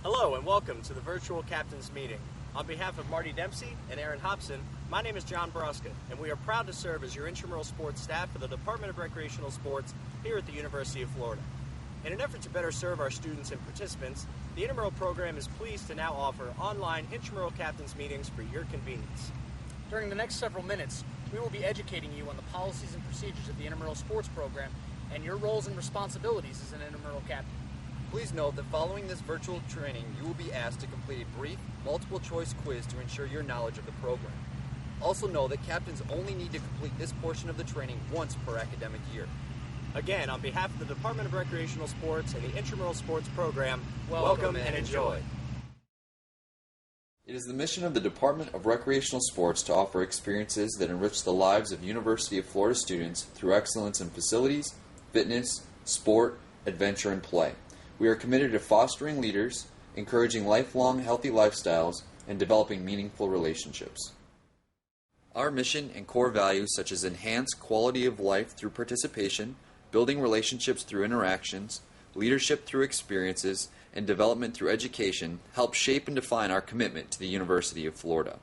Hello and welcome to the virtual captain's meeting. On behalf of Marty Dempsey and Aaron Hobson, my name is John Broska, and we are proud to serve as your intramural sports staff for the Department of Recreational Sports here at the University of Florida. In an effort to better serve our students and participants, the intramural program is pleased to now offer online intramural captain's meetings for your convenience. During the next several minutes, we will be educating you on the policies and procedures of the intramural sports program and your roles and responsibilities as an intramural captain. Please note that following this virtual training, you will be asked to complete a brief, multiple-choice quiz to ensure your knowledge of the program. Also know that captains only need to complete this portion of the training once per academic year. Again, on behalf of the Department of Recreational Sports and the Intramural Sports Program, welcome and enjoy. It is the mission of the Department of Recreational Sports to offer experiences that enrich the lives of University of Florida students through excellence in facilities, fitness, sport, adventure, and play. We are committed to fostering leaders, encouraging lifelong healthy lifestyles, and developing meaningful relationships. Our mission and core values, such as enhanced quality of life through participation, building relationships through interactions, leadership through experiences, and development through education, help shape and define our commitment to the University of Florida.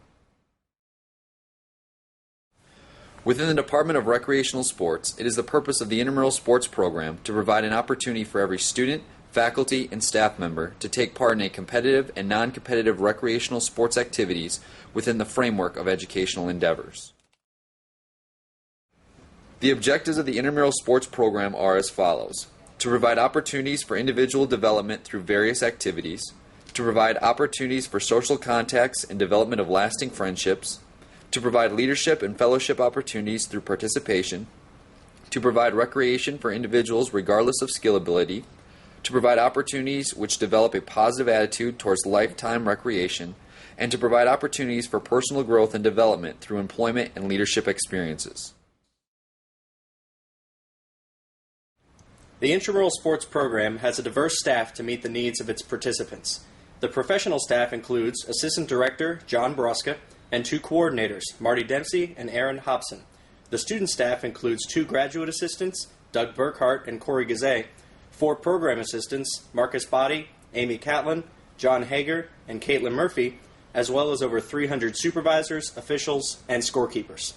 Within the Department of Recreational Sports, it is the purpose of the Intramural Sports Program to provide an opportunity for every student, faculty, and staff member to take part in a competitive and non-competitive recreational sports activities within the framework of educational endeavors. The objectives of the Intramural Sports Program are as follows: to provide opportunities for individual development through various activities, to provide opportunities for social contacts and development of lasting friendships, to provide leadership and fellowship opportunities through participation, to provide recreation for individuals regardless of skill ability, to provide opportunities which develop a positive attitude towards lifetime recreation, and to provide opportunities for personal growth and development through employment and leadership experiences. The Intramural Sports Program has a diverse staff to meet the needs of its participants. The professional staff includes Assistant Director John Broska and 2 coordinators, Marty Dempsey and Aaron Hobson. The student staff includes 2 graduate assistants, Doug Burkhart and Corey Gazet, 4 program assistants, Marcus Body, Amy Catlin, John Hager, and Caitlin Murphy, as well as over 300 supervisors, officials, and scorekeepers.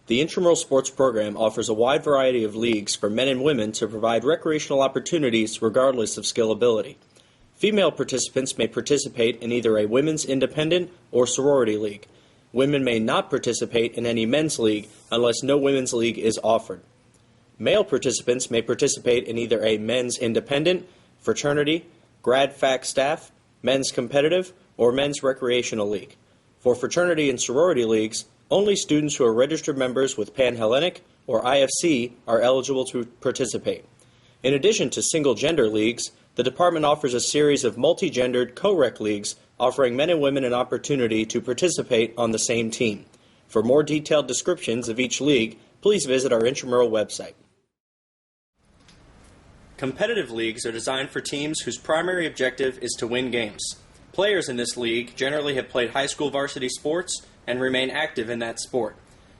The Intramural Sports Program offers a wide variety of leagues for men and women to provide recreational opportunities regardless of skill ability. Female participants may participate in either a women's independent or sorority league. Women may not participate in any men's league unless no women's league is offered. Male participants may participate in either a men's independent, fraternity, grad fac staff, men's competitive, or men's recreational league. For fraternity and sorority leagues, only students who are registered members with Pan-Hellenic or IFC are eligible to participate. In addition to single-gender leagues, the department offers a series of multi-gendered co-rec leagues offering men and women an opportunity to participate on the same team. For more detailed descriptions of each league, please visit our intramural website. Competitive leagues are designed for teams whose primary objective is to win games. Players in this league generally have played high school varsity sports and remain active in that sport.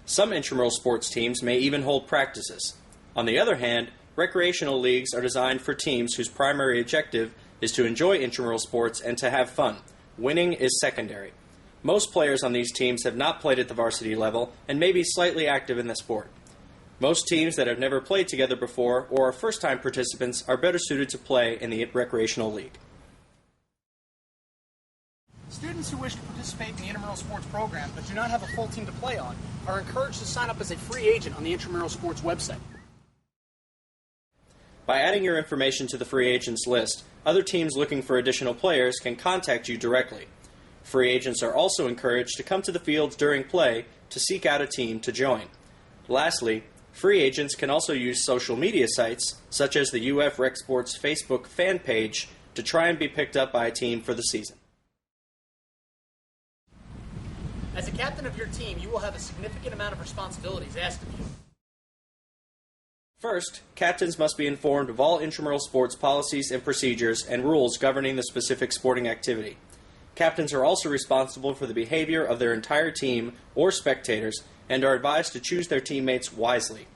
Some intramural sports teams may even hold practices. On the other hand, recreational leagues are designed for teams whose primary objective is to enjoy intramural sports and to have fun. Winning is secondary. Most players on these teams have not played at the varsity level and may be slightly active in the sport. Most teams that have never played together before or are first-time participants are better suited to play in the recreational league. Students who wish to participate in the intramural sports program but do not have a full team to play on are encouraged to sign up as a free agent on the intramural sports website. By adding your information to the free agents list, other teams looking for additional players can contact you directly. Free agents are also encouraged to come to the fields during play to seek out a team to join. Lastly, free agents can also use social media sites, such as the UF Rec Sports Facebook fan page, to try and be picked up by a team for the season. As a captain of your team, you will have a significant amount of responsibilities asked of you. First, captains must be informed of all intramural sports policies and procedures and rules governing the specific sporting activity. Captains are also responsible for the behavior of their entire team or spectators and are advised to choose their teammates wisely.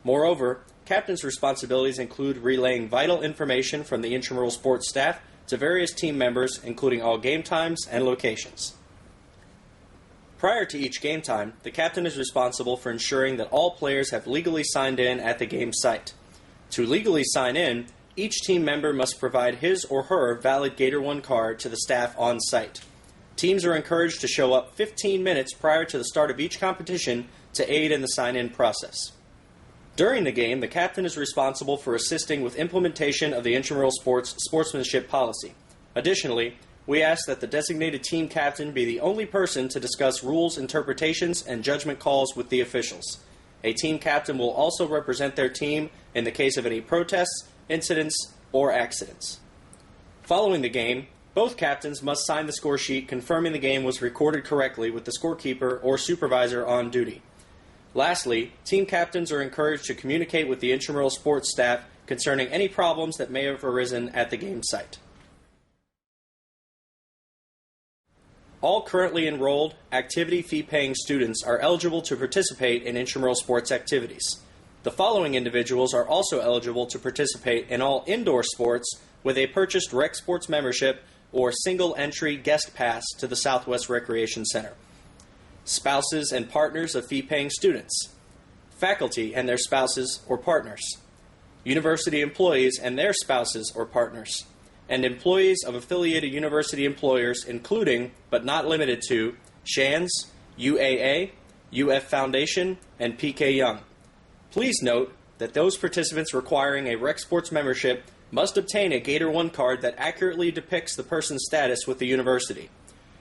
Moreover, captain's responsibilities include relaying vital information from the intramural sports staff to various team members, including all game times and locations. Prior to each game time, the captain is responsible for ensuring that all players have legally signed in at the game site. To legally sign in, each team member must provide his or her valid Gator 1 card to the staff on site. Teams are encouraged to show up 15 minutes prior to the start of each competition to aid in the sign-in process. During the game, the captain is responsible for assisting with implementation of the intramural sportsmanship policy. Additionally, we ask that the designated team captain be the only person to discuss rules, interpretations, and judgment calls with the officials. A team captain will also represent their team in the case of any protests, incidents, or accidents. Following the game, both captains must sign the score sheet confirming the game was recorded correctly with the scorekeeper or supervisor on duty. Lastly, team captains are encouraged to communicate with the intramural sports staff concerning any problems that may have arisen at the game site. All currently enrolled, activity fee-paying students are eligible to participate in intramural sports activities. The following individuals are also eligible to participate in all indoor sports with a purchased rec sports membership or single-entry guest pass to the Southwest Recreation Center. Spouses and partners of fee-paying students. Faculty and their spouses or partners. University employees and their spouses or partners. And employees of affiliated university employers, including, but not limited to, Shands, UAA, UF Foundation, and PK Young. Please note that those participants requiring a rec sports membership must obtain a Gator 1 card that accurately depicts the person's status with the university.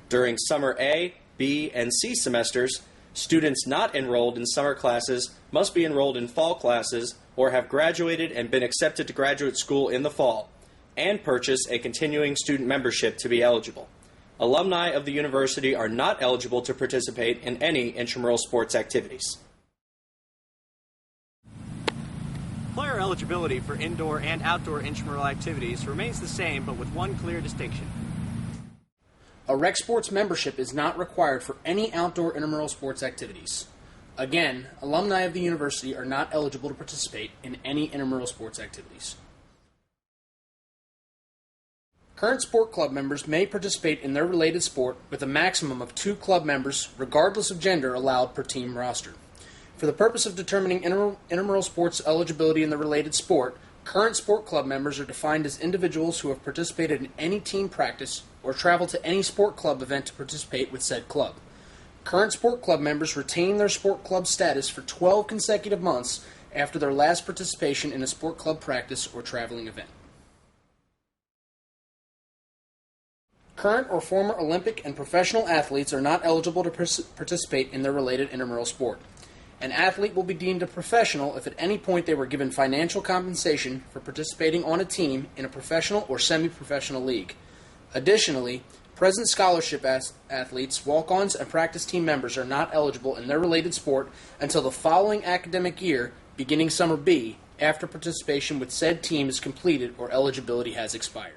During summer A, B, and C semesters, students not enrolled in summer classes must be enrolled in fall classes or have graduated and been accepted to graduate school in the fall, and purchase a continuing student membership to be eligible. Alumni of the university are not eligible to participate in any intramural sports activities. Player eligibility for indoor and outdoor intramural activities remains the same, but with one clear distinction. A rec sports membership is not required for any outdoor intramural sports activities. Again, alumni of the university are not eligible to participate in any intramural sports activities. Current sport club members may participate in their related sport with a maximum of 2 club members, regardless of gender, allowed per team roster. For the purpose of determining intramural sports eligibility in the related sport, current sport club members are defined as individuals who have participated in any team practice or traveled to any sport club event to participate with said club. Current sport club members retain their sport club status for 12 consecutive months after their last participation in a sport club practice or traveling event. Current or former Olympic and professional athletes are not eligible to participate in their related intramural sport. An athlete will be deemed a professional if at any point they were given financial compensation for participating on a team in a professional or semi-professional league. Additionally, present scholarship athletes, walk-ons, and practice team members are not eligible in their related sport until the following academic year, beginning Summer B, after participation with said team is completed or eligibility has expired.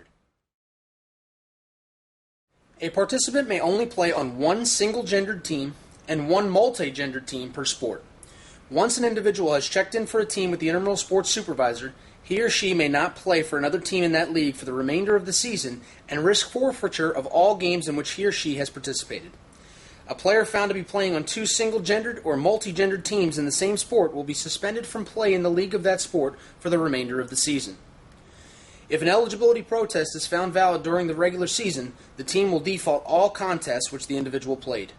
A participant may only play on one single-gendered team and one multi-gendered team per sport. Once an individual has checked in for a team with the intramural sports supervisor, he or she may not play for another team in that league for the remainder of the season and risk forfeiture of all games in which he or she has participated. A player found to be playing on 2 single-gendered or multi-gendered teams in the same sport will be suspended from play in the league of that sport for the remainder of the season. If an eligibility protest is found valid during the regular season, the team will default all contests which the individual played.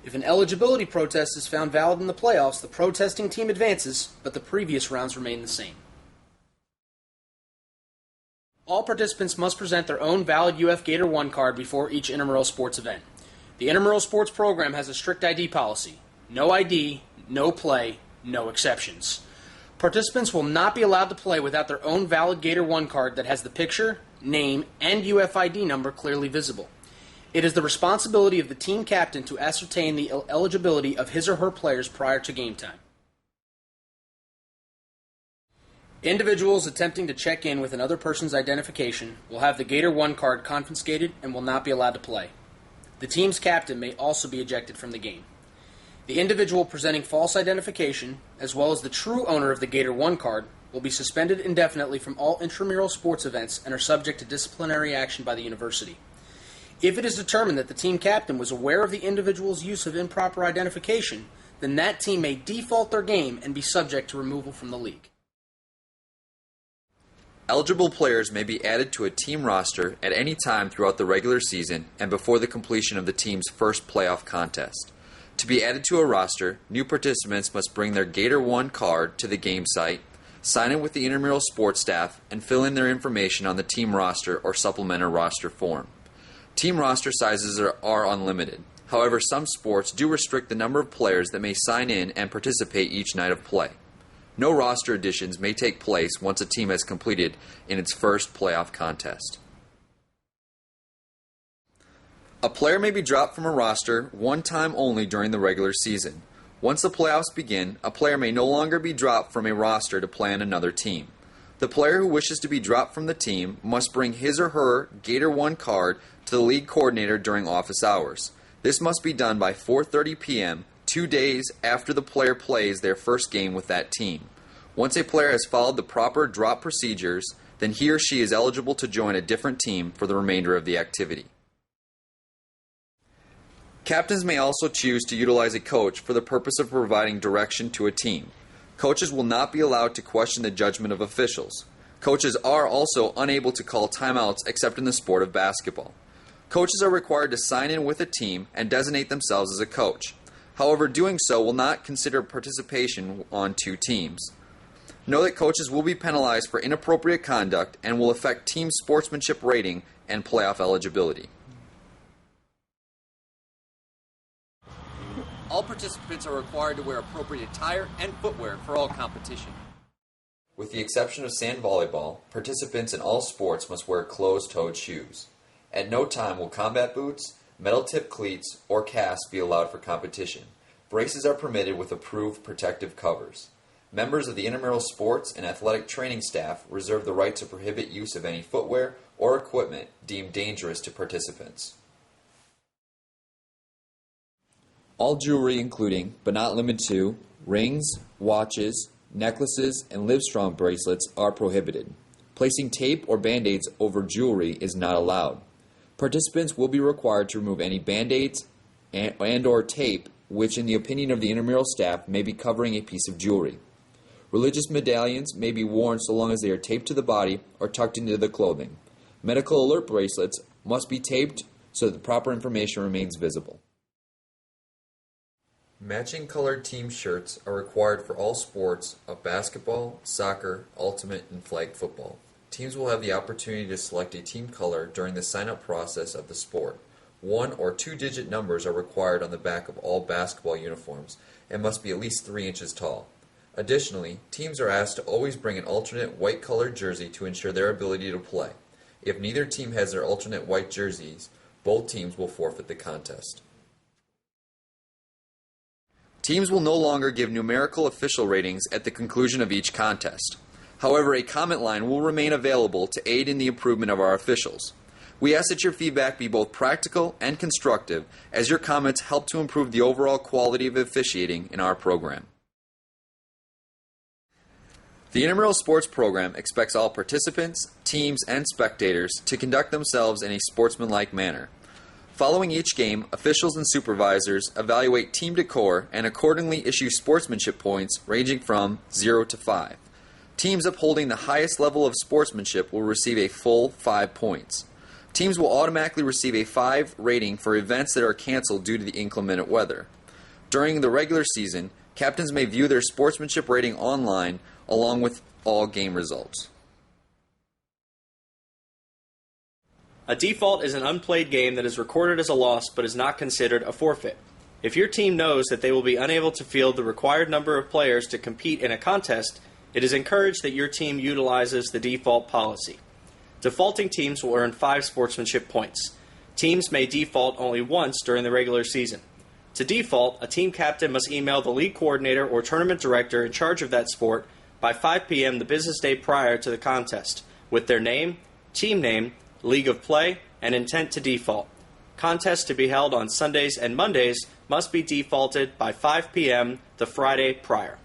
If an eligibility protest is found valid in the playoffs, the protesting team advances, but the previous rounds remain the same. All participants must present their own valid UF Gator 1 card before each intramural sports event. The intramural sports program has a strict ID policy. No ID, no play, no exceptions. Participants will not be allowed to play without their own valid Gator 1 card that has the picture, name, and UFID number clearly visible. It is the responsibility of the team captain to ascertain the eligibility of his or her players prior to game time. Individuals attempting to check in with another person's identification will have the Gator 1 card confiscated and will not be allowed to play. The team's captain may also be ejected from the game. The individual presenting false identification, as well as the true owner of the Gator 1 card, will be suspended indefinitely from all intramural sports events and are subject to disciplinary action by the university. If it is determined that the team captain was aware of the individual's use of improper identification, then that team may default their game and be subject to removal from the league. Eligible players may be added to a team roster at any time throughout the regular season and before the completion of the team's first playoff contest. To be added to a roster, new participants must bring their Gator 1 card to the game site, sign in with the intramural sports staff, and fill in their information on the team roster or supplement a roster form. Team roster sizes are unlimited. However, some sports do restrict the number of players that may sign in and participate each night of play. No roster additions may take place once a team has completed in its first playoff contest. A player may be dropped from a roster one time only during the regular season. Once the playoffs begin, a player may no longer be dropped from a roster to play on another team. The player who wishes to be dropped from the team must bring his or her Gator 1 card to the league coordinator during office hours. This must be done by 4:30 p.m., 2 days after the player plays their first game with that team. Once a player has followed the proper drop procedures, then he or she is eligible to join a different team for the remainder of the activity. Captains may also choose to utilize a coach for the purpose of providing direction to a team. Coaches will not be allowed to question the judgment of officials. Coaches are also unable to call timeouts except in the sport of basketball. Coaches are required to sign in with a team and designate themselves as a coach. However, doing so will not consider participation on two teams. Know that coaches will be penalized for inappropriate conduct and will affect team sportsmanship rating and playoff eligibility. All participants are required to wear appropriate attire and footwear for all competition. With the exception of sand volleyball, participants in all sports must wear closed-toed shoes. At no time will combat boots, metal-tipped cleats, or casts be allowed for competition. Braces are permitted with approved protective covers. Members of the intramural sports and athletic training staff reserve the right to prohibit use of any footwear or equipment deemed dangerous to participants. All jewelry including, but not limited to, rings, watches, necklaces, and Livestrong bracelets are prohibited. Placing tape or band-aids over jewelry is not allowed. Participants will be required to remove any band-aids and/or tape which, in the opinion of the intramural staff, may be covering a piece of jewelry. Religious medallions may be worn so long as they are taped to the body or tucked into the clothing. Medical alert bracelets must be taped so that the proper information remains visible. Matching colored team shirts are required for all sports of basketball, soccer, ultimate, and flag football. Teams will have the opportunity to select a team color during the sign-up process of the sport. 1- or 2-digit numbers are required on the back of all basketball uniforms and must be at least 3 inches tall. Additionally, teams are asked to always bring an alternate white-colored jersey to ensure their ability to play. If neither team has their alternate white jerseys, both teams will forfeit the contest. Teams will no longer give numerical official ratings at the conclusion of each contest. However, a comment line will remain available to aid in the improvement of our officials. We ask that your feedback be both practical and constructive, as your comments help to improve the overall quality of officiating in our program. The Intramural Sports Program expects all participants, teams, and spectators to conduct themselves in a sportsmanlike manner. Following each game, officials and supervisors evaluate team decor and accordingly issue sportsmanship points ranging from 0 to 5. Teams upholding the highest level of sportsmanship will receive a full 5 points. Teams will automatically receive a 5 rating for events that are canceled due to the inclement weather. During the regular season, captains may view their sportsmanship rating online along with all game results. A default is an unplayed game that is recorded as a loss but is not considered a forfeit. If your team knows that they will be unable to field the required number of players to compete in a contest, it is encouraged that your team utilizes the default policy. Defaulting teams will earn 5 sportsmanship points. Teams may default only once during the regular season. To default, a team captain must email the league coordinator or tournament director in charge of that sport by 5 p.m. the business day prior to the contest with their name, team name, league of play, and intent to default. Contests to be held on Sundays and Mondays must be defaulted by 5 p.m. the Friday prior.